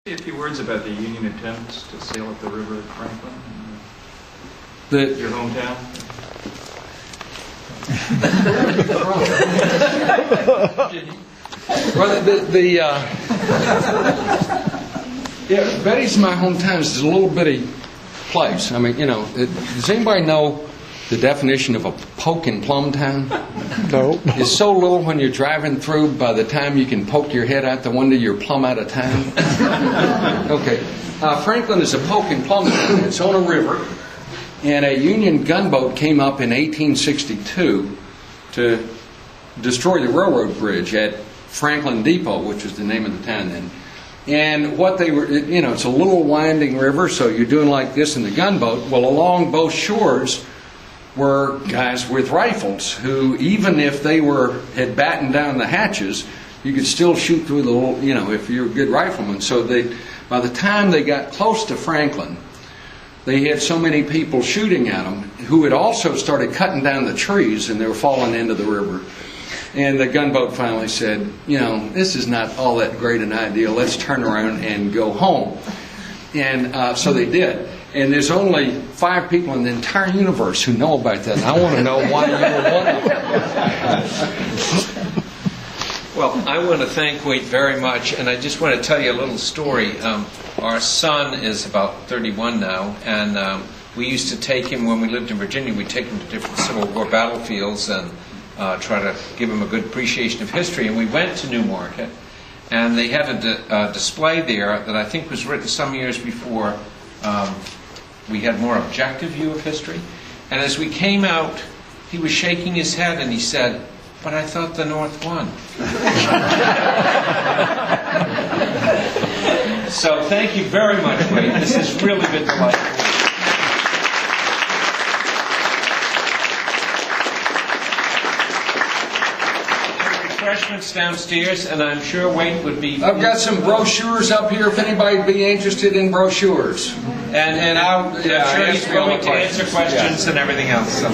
Say a few words about the Union attempts to sail up the river at Franklin, your hometown. Well, Betty's my hometown. It's a little bitty place. I mean, does anybody know the definition of a poke and plum town? No. It's so little when you're driving through, by the time you can poke your head out the window, you're plumb out of town. Okay. Franklin is a poke and plum town. It's on a river, and a Union gunboat came up in 1862 to destroy the railroad bridge at Franklin Depot, which was the name of the town then. And what they were, it's a little winding river, so you're doing like this in the gunboat. Well, along both shores were guys with rifles who, even if they had battened down the hatches, you could still shoot through the little, if you're a good rifleman. So by the time they got close to Franklin, they had so many people shooting at them who had also started cutting down the trees, and they were falling into the river. And the gunboat finally said, this is not all that great an idea. Let's turn around and go home. And so they did. And there's only 5 people in the entire universe who know about that. And I want to know why you were one of them. Well, I want to thank Waite very much, and I just want to tell you a little story. Our son is about 31 now, and we used to take him, when we lived in Virginia, we'd take him to different Civil War battlefields and try to give him a good appreciation of history. And we went to Newmarket, and they had a display there that I think was written some years before we had more objective view of history. And as we came out, he was shaking his head and he said, "But I thought the North won." So thank you very much, Waite. This has really been delightful. Refreshments downstairs, and I'm sure Waite would be... I've got some brochures up here if anybody would be interested in brochures. And I'm sure he's willing to answer questions and everything else. So.